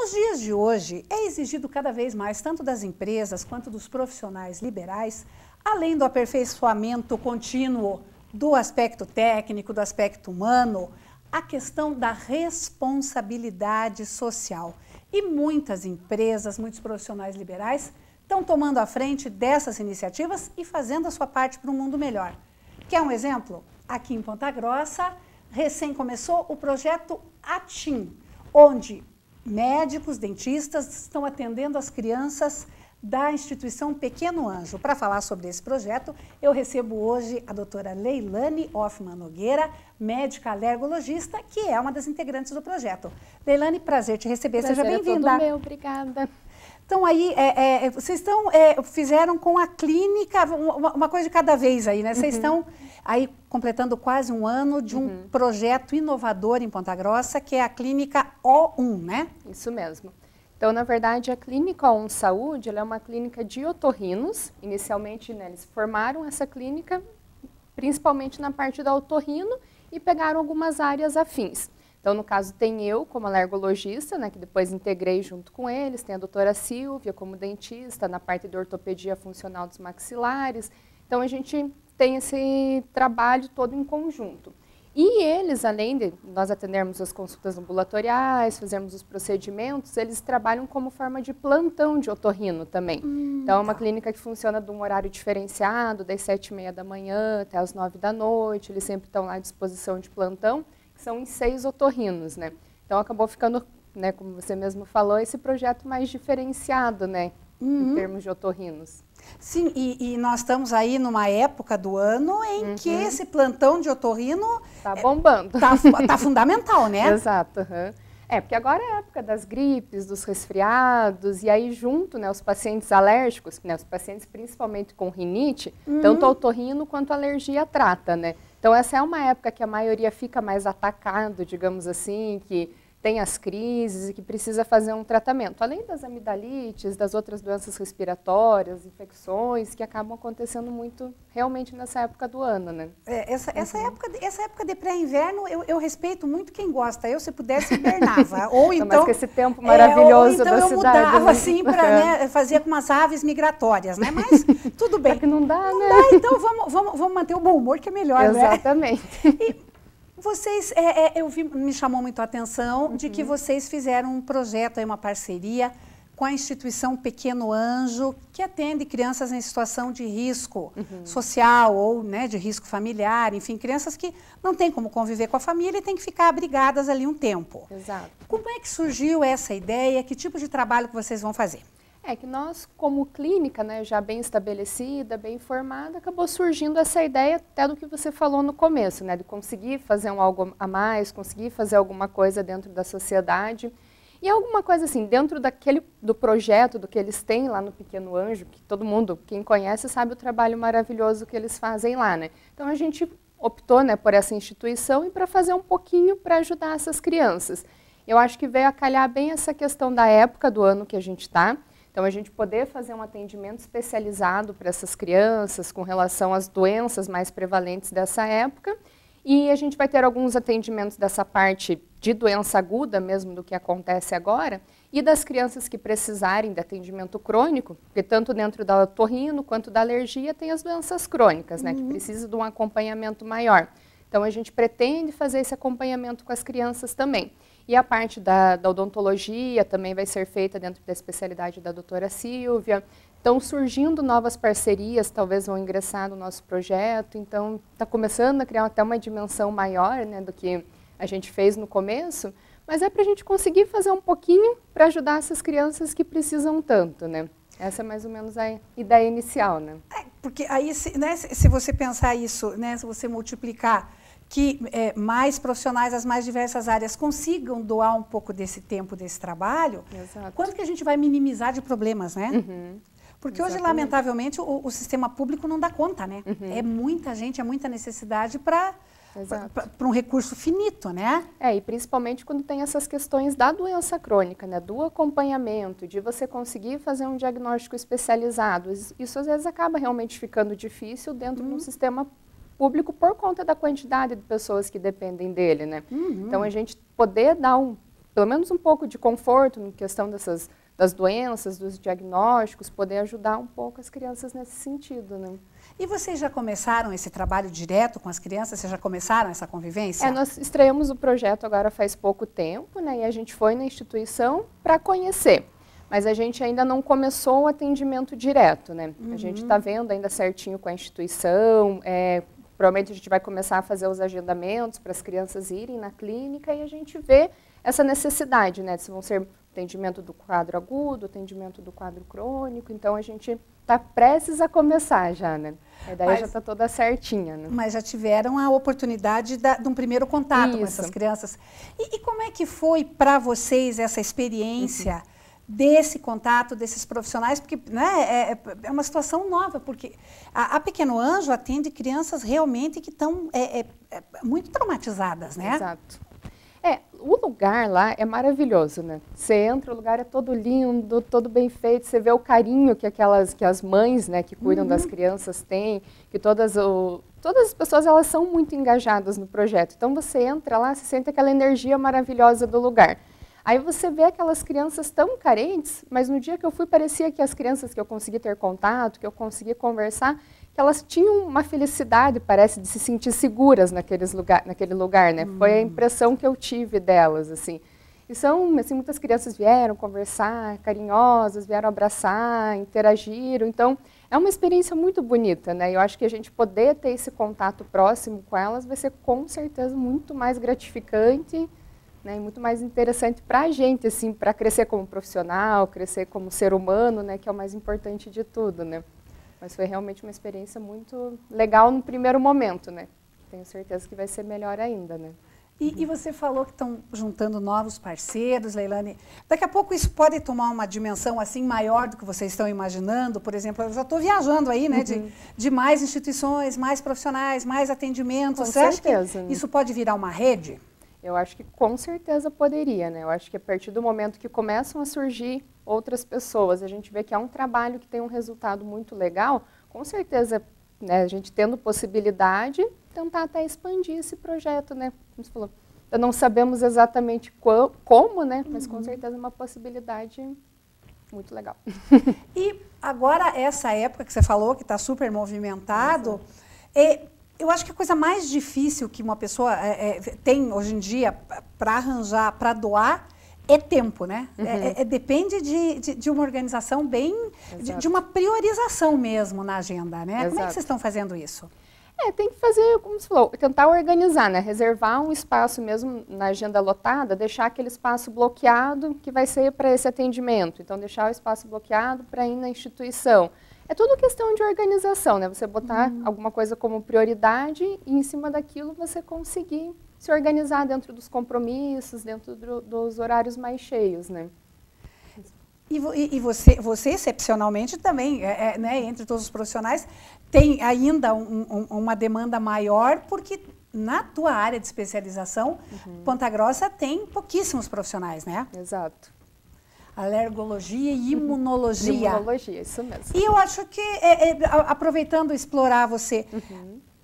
Nos dias de hoje, é exigido cada vez mais, tanto das empresas quanto dos profissionais liberais, além do aperfeiçoamento contínuo do aspecto técnico, do aspecto humano, a questão da responsabilidade social. E muitas empresas, muitos profissionais liberais estão tomando a frente dessas iniciativas e fazendo a sua parte para um mundo melhor. Quer um exemplo? Aqui em Ponta Grossa, recém começou o projeto ATIM, onde médicos, dentistas estão atendendo as crianças da instituição Pequeno Anjo. Para falar sobre esse projeto, eu recebo hoje a doutora Leilane Hoffmann Nogueira, médica alergologista, que é uma das integrantes do projeto. Leilane, prazer te receber, seja bem-vinda. É todo meu, obrigada. Então aí, vocês fizeram com a clínica, uma coisa de cada vez aí, né? Vocês estão aí completando quase um ano de um projeto inovador em Ponta Grossa, que é a clínica O1, né? Isso mesmo. Então, na verdade, a Clínica O1 Saúde, ela é uma clínica de otorrinos. Inicialmente, né, eles formaram essa clínica, principalmente na parte da otorrino, e pegaram algumas áreas afins. Então, no caso, tem eu como alergologista, né, que depois integrei junto com eles, tem a doutora Silvia como dentista, na parte de ortopedia funcional dos maxilares. Então, a gente tem esse trabalho todo em conjunto. E eles, além de nós atendermos as consultas ambulatoriais, fazermos os procedimentos, eles trabalham como forma de plantão de otorrino também. Então, é uma clínica que funciona de um horário diferenciado, das 7h30 da manhã até as 9 da noite. Eles sempre estão lá à disposição de plantão, que são em 6 otorrinos, né? Então, acabou ficando, né, como você mesmo falou, esse projeto mais diferenciado, né, em termos de otorrinos. Sim, e nós estamos aí numa época do ano em que esse plantão de otorrino está bombando. Tá fundamental, né? Exato. Porque agora é a época das gripes, dos resfriados, e aí junto, né, os pacientes alérgicos, né, os pacientes principalmente com rinite, tanto otorrino quanto alergia trata, né? Então essa é uma época que a maioria fica mais atacado, digamos assim, que tem as crises e que precisa fazer um tratamento. Além das amidalites, das outras doenças respiratórias, infecções, que acabam acontecendo muito realmente nessa época do ano, né? Essa época de pré-inverno, eu respeito muito quem gosta. Eu, se pudesse, hibernava. Ou então, mas com esse tempo maravilhoso da cidade. Ou então eu mudava, assim, para, né, fazia com umas aves migratórias, né? Mas tudo bem. Só que não dá, né? Não dá, então vamos manter o bom humor, que é melhor, Exatamente. Né? E, vocês, me chamou muito a atenção de que vocês fizeram um projeto, uma parceria com a instituição Pequeno Anjo, que atende crianças em situação de risco social ou, né, de risco familiar, enfim, crianças que não têm como conviver com a família e têm que ficar abrigadas ali um tempo. Exato. Como é que surgiu essa ideia? Que tipo de trabalho que vocês vão fazer? É que nós, como clínica, né, já bem estabelecida, bem formada, acabou surgindo essa ideia até do que você falou no começo, né, de conseguir fazer algo a mais, conseguir fazer alguma coisa dentro da sociedade. E alguma coisa assim, dentro do projeto, do que eles têm lá no Pequeno Anjo, que todo mundo, quem conhece, sabe o trabalho maravilhoso que eles fazem lá, né? Então a gente optou, né, por essa instituição e para fazer um pouquinho para ajudar essas crianças. Eu acho que veio a calhar bem essa questão da época do ano que a gente está. Então, a gente poder fazer um atendimento especializado para essas crianças com relação às doenças mais prevalentes dessa época. E a gente vai ter alguns atendimentos dessa parte de doença aguda mesmo do que acontece agora e das crianças que precisarem de atendimento crônico, porque tanto dentro da otorrino quanto da alergia tem as doenças crônicas, né, que precisam de um acompanhamento maior. Então, a gente pretende fazer esse acompanhamento com as crianças também. E a parte da odontologia também vai ser feita dentro da especialidade da doutora Silvia. Estão surgindo novas parcerias, talvez vão ingressar no nosso projeto. Então, está começando a criar até uma dimensão maior, né, do que a gente fez no começo. Mas é para a gente conseguir fazer um pouquinho para ajudar essas crianças que precisam tanto, né? Essa é mais ou menos a ideia inicial, né? Porque aí, se você pensar isso, né, se você multiplicar que mais profissionais das mais diversas áreas consigam doar um pouco desse tempo, desse trabalho, Exato. Quanto que a gente vai minimizar de problemas, né? Porque Exatamente. hoje, lamentavelmente, o sistema público não dá conta, né? É muita gente, é muita necessidade para um recurso finito, né? E principalmente quando tem essas questões da doença crônica, né? Do acompanhamento, de você conseguir fazer um diagnóstico especializado. Isso às vezes acaba realmente ficando difícil dentro do sistema público por conta da quantidade de pessoas que dependem dele, né? Então, a gente poder dar pelo menos um pouco de conforto na questão das doenças, dos diagnósticos, poder ajudar um pouco as crianças nesse sentido, né? E vocês já começaram esse trabalho direto com as crianças? Vocês já começaram essa convivência? Nós estreamos o projeto agora faz pouco tempo, né? E a gente foi na instituição para conhecer. Mas a gente ainda não começou o atendimento direto, né? A gente está vendo ainda certinho com a instituição, provavelmente a gente vai começar a fazer os agendamentos para as crianças irem na clínica e a gente vê essa necessidade, né? Se vão ser atendimento do quadro agudo, atendimento do quadro crônico, então a gente está prestes a começar já, né? A ideia já está toda certinha, né? Mas já tiveram a oportunidade de um primeiro contato com essas crianças. E como é que foi para vocês essa experiência desse contato, desses profissionais? Porque, né, é uma situação nova, porque a Pequeno Anjo atende crianças realmente que estão muito traumatizadas, né? Exato. O lugar lá é maravilhoso, né? Você entra, o lugar é todo lindo, todo bem feito, você vê o carinho que as mães, né, que cuidam das crianças têm, que todas as pessoas, elas são muito engajadas no projeto. Então você entra lá, você sente aquela energia maravilhosa do lugar. Aí você vê aquelas crianças tão carentes, mas no dia que eu fui, parecia que as crianças que eu consegui ter contato, que eu consegui conversar, que elas tinham uma felicidade, parece, de se sentir seguras naquele lugar, né? Foi a impressão que eu tive delas, assim. E assim, muitas crianças vieram conversar, carinhosas, vieram abraçar, interagiram. Então, é uma experiência muito bonita, né? Eu acho que a gente poder ter esse contato próximo com elas vai ser, com certeza, muito mais gratificante, né, e muito mais interessante para a gente, assim, para crescer como profissional, crescer como ser humano, né, que é o mais importante de tudo, né. Mas foi realmente uma experiência muito legal no primeiro momento, né. Tenho certeza que vai ser melhor ainda, né. E você falou que estão juntando novos parceiros, Leilane. Daqui a pouco isso pode tomar uma dimensão assim maior do que vocês estão imaginando. Por exemplo, eu já estou viajando aí, né, de mais instituições, mais profissionais, mais atendimentos. Você acha que isso pode virar uma rede? Eu acho que com certeza poderia, né? Eu acho que a partir do momento que começam a surgir outras pessoas, a gente vê que é um trabalho que tem um resultado muito legal, com certeza, né, a gente tendo possibilidade, tentar até expandir esse projeto, né? Como você falou, não sabemos exatamente como, né? Mas com certeza é uma possibilidade muito legal. E agora, essa época que você falou, que está super movimentado, eu acho que a coisa mais difícil que uma pessoa tem hoje em dia para arranjar, para doar, é tempo, né? Depende de uma organização bem, de uma priorização mesmo na agenda, né? Como é que vocês estão fazendo isso? Tem que fazer, como você falou, tentar organizar, né? Reservar um espaço mesmo na agenda lotada, deixar aquele espaço bloqueado que vai ser para esse atendimento. Então, deixar o espaço bloqueado para ir na instituição. É tudo questão de organização, né? Você botar alguma coisa como prioridade e em cima daquilo você conseguir se organizar dentro dos compromissos, dentro dos horários mais cheios, né? E você excepcionalmente também, né, entre todos os profissionais, tem ainda uma demanda maior, porque na tua área de especialização, Ponta Grossa tem pouquíssimos profissionais, né? Exato. Alergologia e imunologia. Imunologia, isso mesmo. E eu acho que, aproveitando explorar você,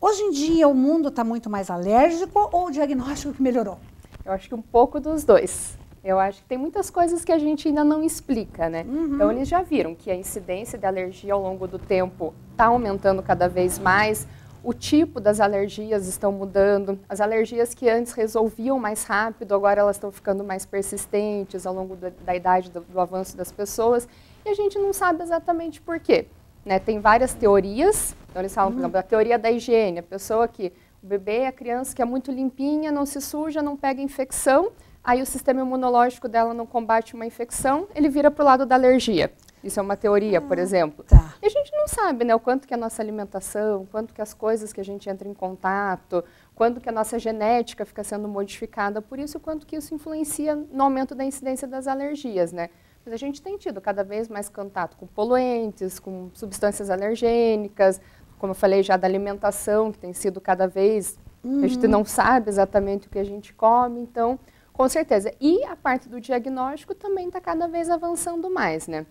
hoje em dia o mundo está muito mais alérgico ou o diagnóstico que melhorou? Eu acho que um pouco dos dois. Eu acho que tem muitas coisas que a gente ainda não explica, né? Então, eles já viram que a incidência de alergia ao longo do tempo está aumentando cada vez mais, o tipo das alergias estão mudando, as alergias que antes resolviam mais rápido, agora elas estão ficando mais persistentes ao longo da idade, do avanço das pessoas, e a gente não sabe exatamente por quê, né? Tem várias teorias, então eles falam, por exemplo, a teoria da higiene, a pessoa que, o bebê, a criança que é muito limpinha, não se suja, não pega infecção, aí o sistema imunológico dela não combate uma infecção, ele vira para o lado da alergia. Isso é uma teoria, por exemplo. Tá. E a gente não sabe, né, o quanto que a nossa alimentação, quanto que as coisas que a gente entra em contato, quanto que a nossa genética fica sendo modificada, por isso, quanto que isso influencia no aumento da incidência das alergias, né? Mas a gente tem tido cada vez mais contato com poluentes, com substâncias alergênicas, como eu falei já da alimentação, que tem sido cada vez, a gente não sabe exatamente o que a gente come, então, com certeza. E a parte do diagnóstico também está cada vez avançando mais, né?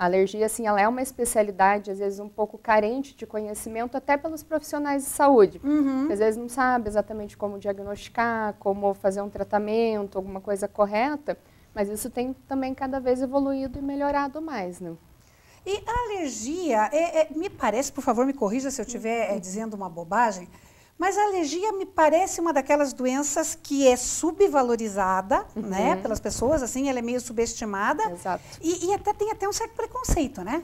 A alergia, assim, ela é uma especialidade, às vezes, um pouco carente de conhecimento, até pelos profissionais de saúde. Que às vezes não sabe exatamente como diagnosticar, como fazer um tratamento, alguma coisa correta, mas isso tem também cada vez evoluído e melhorado mais, né? E a alergia, me parece, por favor, me corrija se eu estiver dizendo uma bobagem, mas a alergia me parece uma daquelas doenças que é subvalorizada, né, pelas pessoas, assim, ela é meio subestimada. Exato. E até tem até um certo preconceito, né?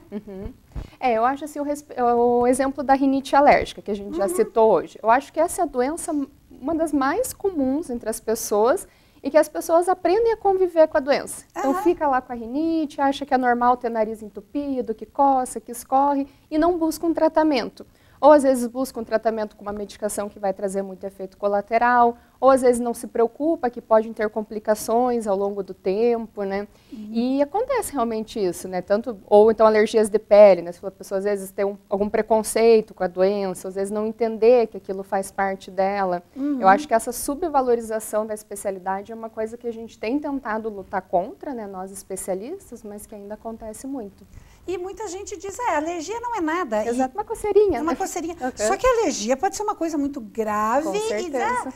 Eu acho assim, o exemplo da rinite alérgica, que a gente já citou hoje. Eu acho que essa é a doença, uma das mais comuns entre as pessoas, e que as pessoas aprendem a conviver com a doença. Então fica lá com a rinite, acha que é normal ter nariz entupido, que coça, que escorre, e não busca um tratamento. Ou às vezes busca um tratamento com uma medicação que vai trazer muito efeito colateral, ou às vezes não se preocupa que podem ter complicações ao longo do tempo, né? E acontece realmente isso, né? Ou então alergias de pele, né? Se a pessoa às vezes tem algum preconceito com a doença, às vezes não entender que aquilo faz parte dela. Eu acho que essa subvalorização da especialidade é uma coisa que a gente tem tentado lutar contra, né? Nós especialistas, mas que ainda acontece muito. E muita gente diz, alergia não é nada. Exato, uma coceirinha. Uma coceirinha. Só que a alergia pode ser uma coisa muito grave. Com certeza.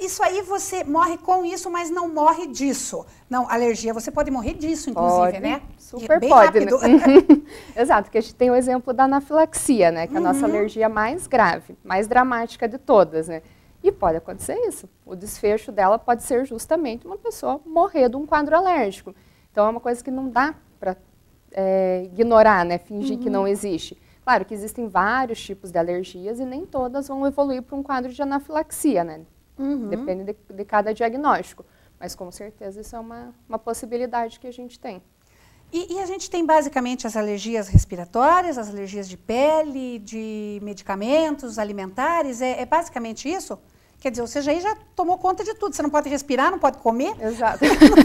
Isso aí você morre com isso, mas não morre disso. Não, alergia, você pode morrer disso, inclusive, né? Super bem pode, rápido. Né? Exato, porque a gente tem o exemplo da anafilaxia, né? Que é a nossa alergia mais grave, mais dramática de todas, né? E pode acontecer isso. O desfecho dela pode ser justamente uma pessoa morrer de um quadro alérgico. Então é uma coisa que não dá para ignorar, né? Fingir que não existe. Claro que existem vários tipos de alergias e nem todas vão evoluir para um quadro de anafilaxia, né? Depende de cada diagnóstico. Mas com certeza isso é uma possibilidade que a gente tem. E a gente tem basicamente as alergias respiratórias, as alergias de pele, de medicamentos, alimentares, é basicamente isso? Quer dizer, você já tomou conta de tudo. Você não pode respirar, não pode comer. Exato.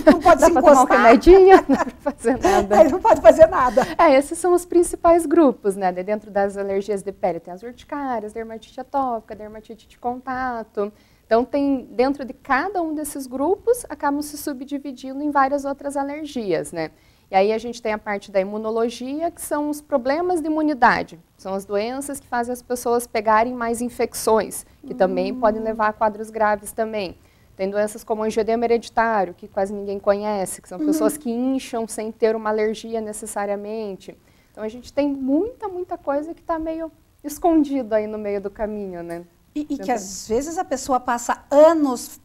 Não pode se encostar. Tomar um remedinho, não pode fazer nada. Aí não pode fazer nada. Esses são os principais grupos, né? Dentro das alergias de pele tem as urticárias, dermatite atópica, dermatite de contato. Então, dentro de cada um desses grupos, acabam se subdividindo em várias outras alergias, né? E aí a gente tem a parte da imunologia, que são os problemas de imunidade. São as doenças que fazem as pessoas pegarem mais infecções, que também podem levar a quadros graves também. Tem doenças como o angioedema hereditário, que quase ninguém conhece, que são pessoas que incham sem ter uma alergia necessariamente. Então a gente tem muita coisa que está meio escondido aí no meio do caminho, né? E que às vezes a pessoa passa anos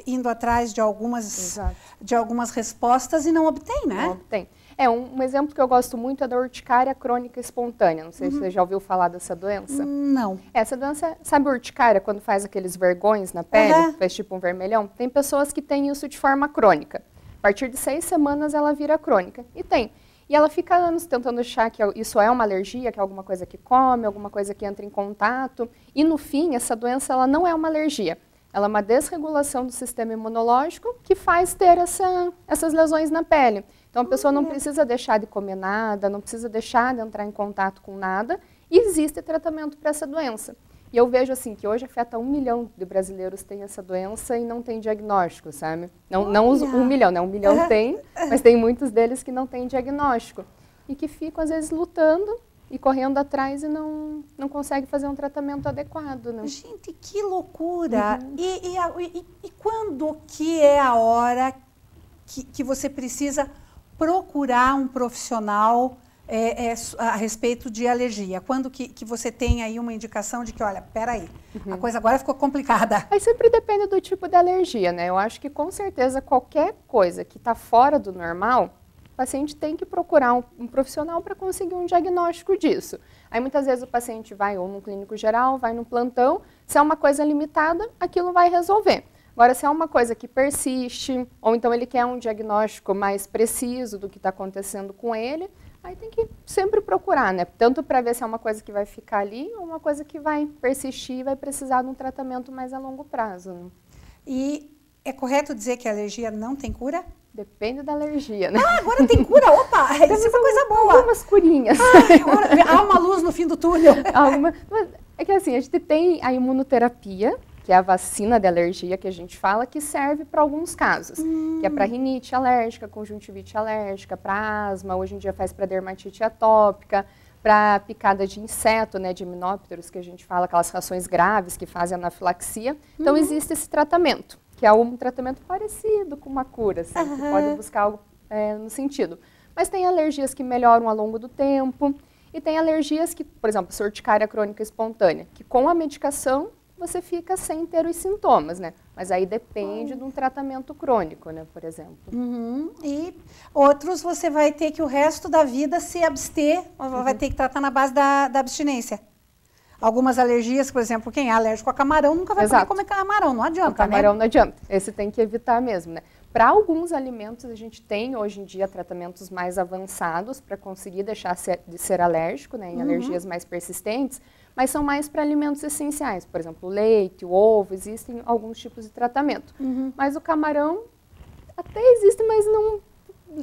indo atrás de algumas respostas e não obtém, né? Não obtém. Um exemplo que eu gosto muito é da urticária crônica espontânea. Não sei se você já ouviu falar dessa doença. Não. Essa doença, sabe a urticária, quando faz aqueles vergões na pele, faz tipo um vermelhão? Tem pessoas que têm isso de forma crônica. A partir de 6 semanas ela vira crônica. E ela fica anos tentando achar que isso é uma alergia, que é alguma coisa que come, alguma coisa que entra em contato. E no fim, essa doença ela não é uma alergia. Ela é uma desregulação do sistema imunológico que faz ter essas lesões na pele. Então, a pessoa não precisa deixar de comer nada, não precisa deixar de entrar em contato com nada, e existe tratamento para essa doença. E eu vejo assim, que hoje afeta 1 milhão de brasileiros tem essa doença e não tem diagnóstico, sabe? Não os 1 milhão, né? 1 milhão tem, mas tem muitos deles que não têm diagnóstico. E que ficam, às vezes, lutando e correndo atrás e não consegue fazer um tratamento adequado, né? Gente, que loucura! E quando que é a hora que você precisa procurar um profissional a respeito de alergia? Quando que você tem aí uma indicação de que, olha, peraí, a coisa agora ficou complicada? Aí sempre depende do tipo de alergia, né? Eu acho que com certeza qualquer coisa que está fora do normal, o paciente tem que procurar um profissional para conseguir um diagnóstico disso. Aí muitas vezes o paciente vai ou num clínico geral, vai no plantão, se é uma coisa limitada, aquilo vai resolver. Agora, se é uma coisa que persiste, ou então ele quer um diagnóstico mais preciso do que está acontecendo com ele, aí tem que sempre procurar, né? Tanto para ver se é uma coisa que vai ficar ali, ou uma coisa que vai persistir e vai precisar de um tratamento mais a longo prazo, né? E é correto dizer que a alergia não tem cura? Depende da alergia, né? Agora tem cura? Opa, isso é uma coisa boa. Algumas curinhas. Agora, há uma luz no fim do túnel. É que assim, a gente tem a imunoterapia, que é a vacina de alergia que a gente fala, que serve para alguns casos, que é para rinite alérgica, conjuntivite alérgica, para asma, hoje em dia faz para dermatite atópica, para picada de inseto, né, de himenópteros, que a gente fala, aquelas reações graves que fazem anafilaxia. Então, existe esse tratamento, que é um tratamento parecido com uma cura, assim, que pode buscar algo no sentido. Mas tem alergias que melhoram ao longo do tempo, e tem alergias que, por exemplo, urticária crônica espontânea, que com a medicação você fica sem ter os sintomas, né? Mas aí depende de um tratamento crônico, né, por exemplo. E outros você vai ter que o resto da vida se abster, vai ter que tratar na base da abstinência. Algumas alergias, por exemplo, quem é alérgico a camarão nunca vai poder comer camarão, não adianta, o camarão né? não adianta, esse tem que evitar mesmo, né? Para alguns alimentos, a gente tem hoje em dia tratamentos mais avançados para conseguir deixar de ser alérgico, né, em alergias mais persistentes, mas são mais para alimentos essenciais, por exemplo, o leite, o ovo, existem alguns tipos de tratamento. Mas o camarão até existe, mas não,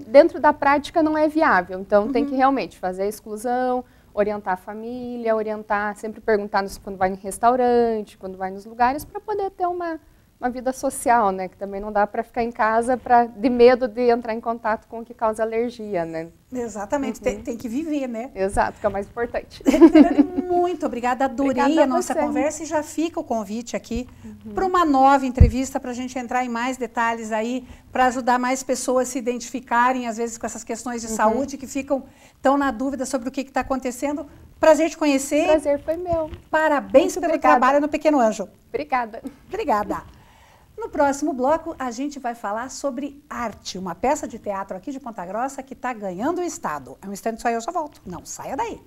dentro da prática não é viável, então tem que realmente fazer a exclusão, orientar a família, orientar, sempre perguntar quando vai em restaurante, quando vai nos lugares, para poder ter uma vida social, né? Que também não dá para ficar em casa de medo de entrar em contato com o que causa alergia, né? Exatamente, tem que viver, né? Exato, que é o mais importante. Muito obrigada, adorei Obrigada a nossa você. conversa e já fica o convite aqui para uma nova entrevista, para a gente entrar em mais detalhes aí, para ajudar mais pessoas a se identificarem, às vezes, com essas questões de saúde, que tão na dúvida sobre o que está acontecendo. Prazer te conhecer. Prazer foi meu. Parabéns pelo trabalho no Pequeno Anjo. Obrigada. Obrigada. No próximo bloco, a gente vai falar sobre arte, uma peça de teatro aqui de Ponta Grossa que está ganhando o estado. É um instante só e eu já volto. Não saia daí.